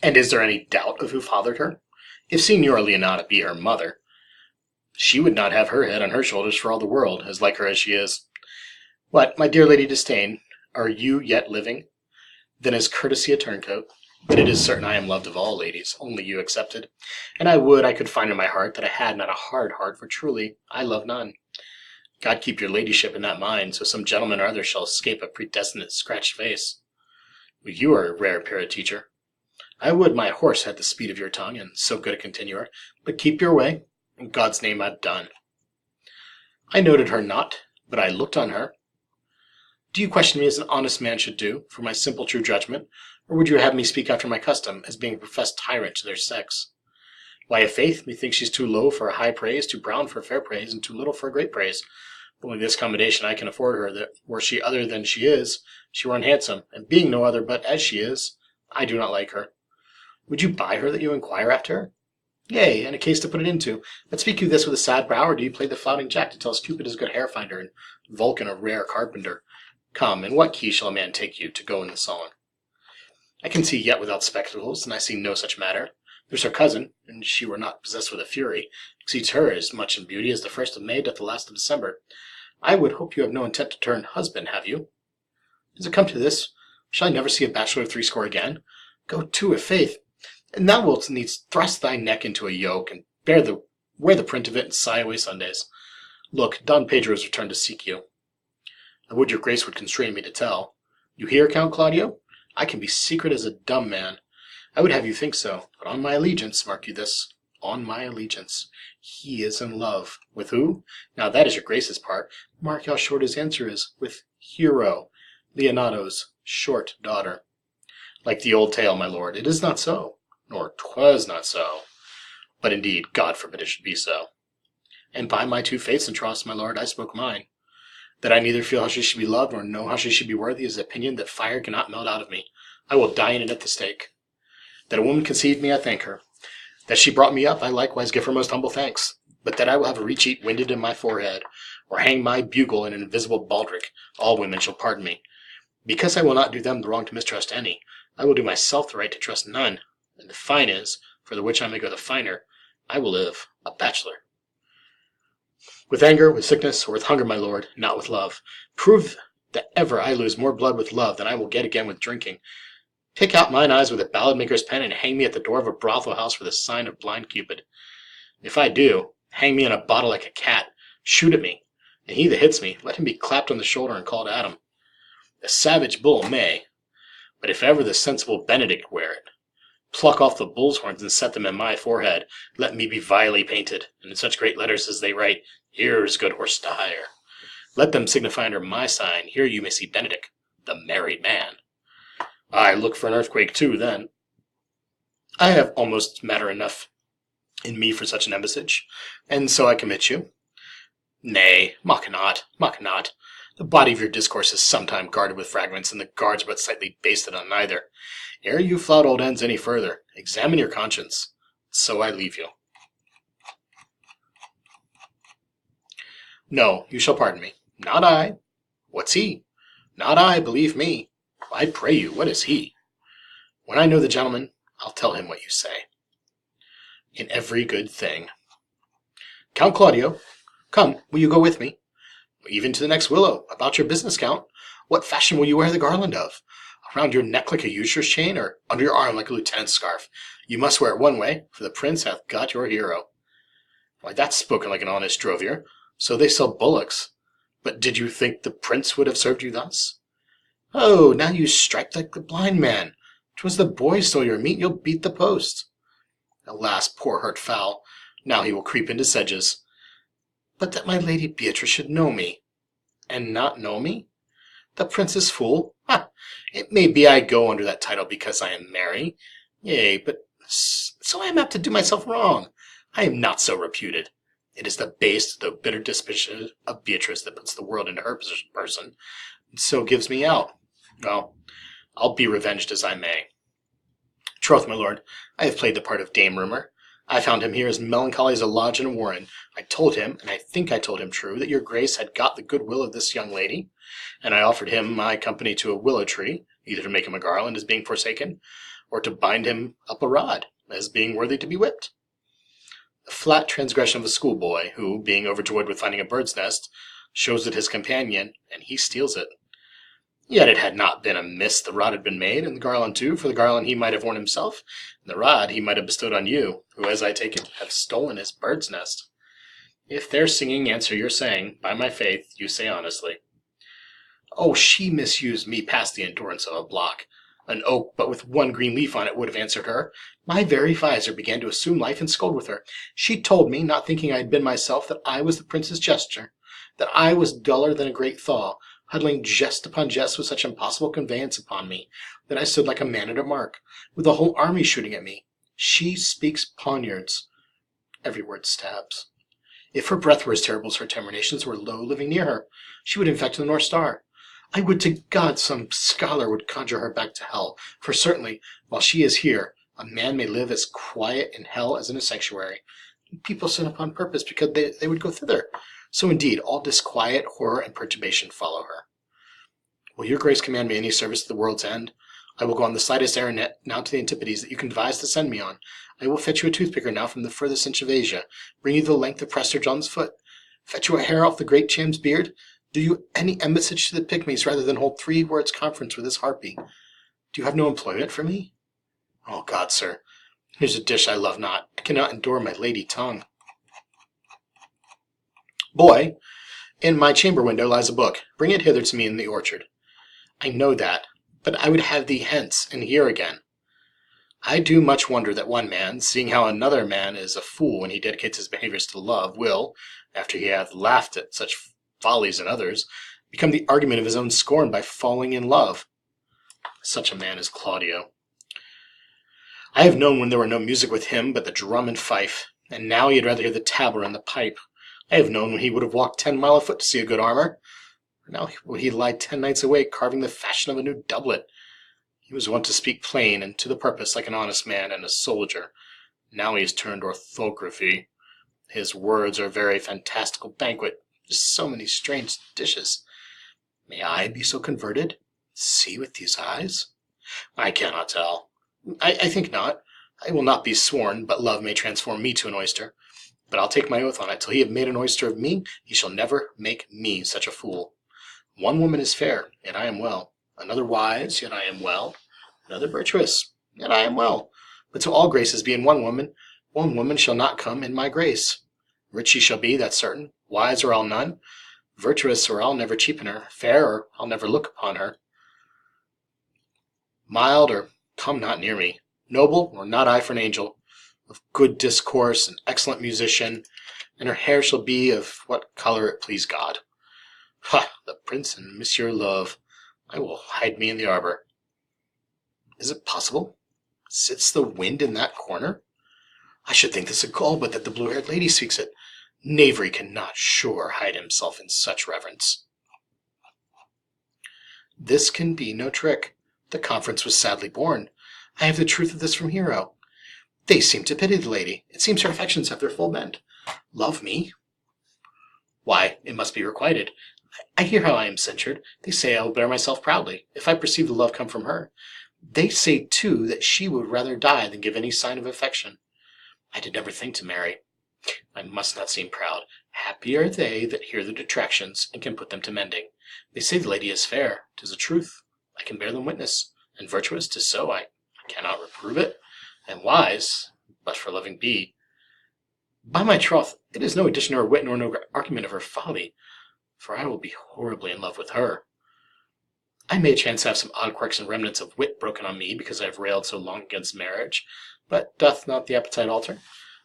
And is there any doubt of who fathered her? If Signora Leonata be her mother, she would not have her head on her shoulders for all the world, as like her as she is. What, my dear Lady Disdain, are you yet living? Then is courtesy a turncoat? But it is certain I am loved of all ladies, only you excepted. And I would I could find in my heart that I had not a hard heart, for truly I love none. God keep your ladyship in that mind, so some gentleman or other shall escape a predestinate scratched face. You are a rare parrot teacher. I would my horse had the speed of your tongue, and so good a continuer, but keep your way. In God's name I've done. I noted her not, but I looked on her. Do you question me as an honest man should do, for my simple true judgment, or would you have me speak after my custom, as being a professed tyrant to their sex? Why, i' faith, methinks she's too low for a high praise, too brown for fair praise, and too little for a great praise. Only this commendation I can afford her, that were she other than she is, she were unhandsome, and being no other but as she is, I do not like her. Would you buy her that you inquire after her? Yea, and a case to put it into. But speak you this with a sad brow, or do you play the flouting jack to tell us Cupid is a good hair finder, and Vulcan a rare carpenter? Come, in what key shall a man take you to go in the song? I can see yet without spectacles, and I see no such matter. There's her cousin, and she were not possessed with a fury, exceeds her as much in beauty as the 1st of May doth the last of December. I would hope you have no intent to turn husband, have you? Does it come to this? Shall I never see a bachelor of threescore again? Go to, i' faith, and thou wilt needs thrust thy neck into a yoke, and wear the print of it, and sigh away Sundays. Look, Don Pedro is returned to seek you. I would your grace would constrain me to tell. You hear, Count Claudio? I can be secret as a dumb man. I would have you think so, but on my allegiance, mark you this, on my allegiance, he is in love. With who? Now that is your grace's part. Mark how short his answer is. With Hero, Leonato's short daughter. Like the old tale, my lord, it is not so, nor 'twas not so. But indeed, God forbid it should be so. And by my two faiths and troths, my lord, I spoke mine. That I neither feel how she should be loved, nor know how she should be worthy, is an opinion that fire cannot melt out of me. I will die in it at the stake. That a woman conceived me, I thank her. That she brought me up, I likewise give her most humble thanks. But that I will have a recheat winded in my forehead, or hang my bugle in an invisible baldric, all women shall pardon me. Because I will not do them the wrong to mistrust any, I will do myself the right to trust none. And the fine is, for the which I may go the finer, I will live a bachelor. With anger, with sickness, or with hunger, my lord, not with love. Prove that ever I lose more blood with love than I will get again with drinking. Pick out mine eyes with a ballad maker's pen, and hang me at the door of a brothel house for the sign of blind Cupid. If I do, hang me in a bottle like a cat, shoot at me, and he that hits me, let him be clapped on the shoulder and called Adam. The savage bull may, but if ever the sensible Benedict wear it, pluck off the bull's horns and set them in my forehead. Let me be vilely painted, and in such great letters as they write, Here's good horse to hire. Let them signify under my sign, Here you may see Benedict, the married man. I look for an earthquake too, then. I have almost matter enough in me for such an embassage, and so I commit you. Nay, mock not, mock not. The body of your discourse is sometime guarded with fragments, and the guards but slightly basted on neither. Ere you flout old ends any further, examine your conscience. So I leave you. No, you shall pardon me. Not I. What's he? Not I, believe me. I pray you, what is he? When I know the gentleman, I'll tell him what you say. In every good thing. Count Claudio, come, will you go with me? Even to the next willow. About your business, Count. What fashion will you wear the garland of? Around your neck like a usurer's chain, or under your arm like a lieutenant's scarf? You must wear it one way, for the prince hath got your hero. Why, that's spoken like an honest drovier. So they sell bullocks. But did you think the prince would have served you thus? Oh, now you strike like the blind man. 'Twas the boy stole your meat, you'll beat the post. Alas, poor hurt fowl, now he will creep into sedges. But that my lady Beatrice should know me. And not know me? The prince's fool? Ha! It may be I go under that title because I am merry. Yea, but so I am apt to do myself wrong. I am not so reputed. It is the base, though bitter disposition of Beatrice that puts the world into her person, and so gives me out. Well, I'll be revenged as I may. Troth, my lord, I have played the part of Dame Rumor. I found him here as melancholy as a lodge in a warren. I told him, and I think I told him true, that your grace had got the goodwill of this young lady, and I offered him my company to a willow tree, either to make him a garland as being forsaken, or to bind him up a rod, as being worthy to be whipped. The flat transgression of a schoolboy, who, being overjoyed with finding a bird's nest, shows it his companion, and he steals it. Yet it had not been amiss the rod had been made, and the garland too, for the garland he might have worn himself, and the rod he might have bestowed on you, who, as I take it, have stolen his bird's nest. If their singing answer your saying, by my faith, you say honestly. Oh, she misused me past the endurance of a block. An oak but with one green leaf on it would have answered her. My very visor began to assume life and scold with her. She told me, not thinking I had been myself, that I was the prince's jester, that I was duller than a great thaw, huddling jest upon jest with such impossible conveyance upon me, that I stood like a man at a mark, with the whole army shooting at me. She speaks poniards. Every word stabs. If her breath were as terrible as her terminations were low living near her, she would infect the North Star. I would to God some scholar would conjure her back to hell, for certainly, while she is here, a man may live as quiet in hell as in a sanctuary. People sin upon purpose because they would go thither. So indeed, all disquiet, horror, and perturbation follow her. Will your grace command me any service to the world's end? I will go on the slightest errand now to the Antipodes that you can devise to send me on. I will fetch you a toothpicker now from the furthest inch of Asia, bring you the length of Prester John's foot, fetch you a hair off the great Cham's beard, do you any embassage to the Pygmies rather than hold 3 words conference with this harpy? Do you have no employment for me? Oh God, sir, here's a dish I love not. I cannot endure my lady tongue. Boy, in my chamber window lies a book. Bring it hither to me in the orchard. I know that, but I would have thee hence, and here again. I do much wonder that one man, seeing how another man is a fool when he dedicates his behaviours to love, will, after he hath laughed at such follies in others, become the argument of his own scorn by falling in love. Such a man is Claudio. I have known when there were no music with him but the drum and fife, and now he had rather hear the tabor and the pipe. I have known when he would have walked 10 miles afoot to see a good armour. Now would he lie 10 nights awake carving the fashion of a new doublet. He was wont to speak plain and to the purpose like an honest man and a soldier. Now he has turned orthography. His words are very fantastical banquet. So many strange dishes. May I be so converted? See with these eyes? I cannot tell. I think not. I will not be sworn, but love may transform me to an oyster. But I'll take my oath on it, till he have made an oyster of me, he shall never make me such a fool. One woman is fair, yet I am well. Another wise, yet I am well. Another virtuous, yet I am well. But to all graces be in one woman shall not come in my grace. Rich she shall be, that's certain. Wise, or I'll none. Virtuous, or I'll never cheapen her. Fair, or I'll never look upon her. Mild, or come not near me. Noble, or not I for an angel. Of good discourse, an excellent musician, and her hair shall be of what colour it please God. Ha! The prince and Monsieur Love. I will hide me in the arbour. Is it possible? Sits the wind in that corner? I should think this a gull, but that the blue-haired lady speaks it. Knavery cannot sure hide himself in such reverence. This can be no trick. The conference was sadly born. I have the truth of this from Hero. They seem to pity the lady. It seems her affections have their full bent. Love me? Why, it must be requited. I hear how I am censured. They say I will bear myself proudly, if I perceive the love come from her. They say, too, that she would rather die than give any sign of affection. I did never think to marry. I must not seem proud. Happy are they that hear the detractions, and can put them to mending. They say the lady is fair. 'Tis a truth. I can bear them witness. And virtuous, 'tis so. I cannot reprove it. And wise, but for loving be. By my troth, it is no addition nor wit nor no argument of her folly, for I will be horribly in love with her. I may chance have some odd quirks and remnants of wit broken on me, because I have railed so long against marriage, but doth not the appetite alter?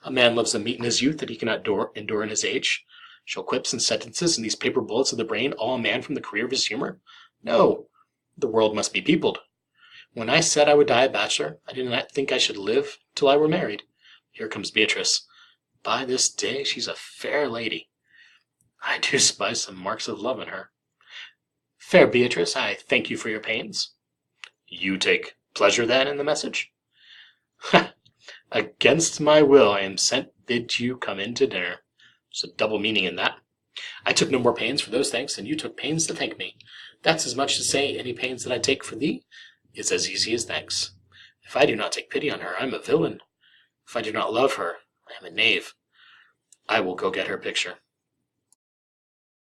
A man loves the meat in his youth that he cannot endure in his age. Shall quips and sentences and these paper bullets of the brain awe a man from the career of his humour? No, the world must be peopled. When I said I would die a bachelor, I did not think I should live till I were married. Here comes Beatrice. By this day she's a fair lady. I do spy some marks of love in her. Fair Beatrice, I thank you for your pains. You take pleasure, then, in the message? Ha! Against my will I am sent bid you come in to dinner. There's a double meaning in that. I took no more pains for those thanks than you took pains to thank me. That's as much to say any pains that I take for thee is as easy as thanks. If I do not take pity on her, I am a villain. If I do not love her, I am a knave. I will go get her picture."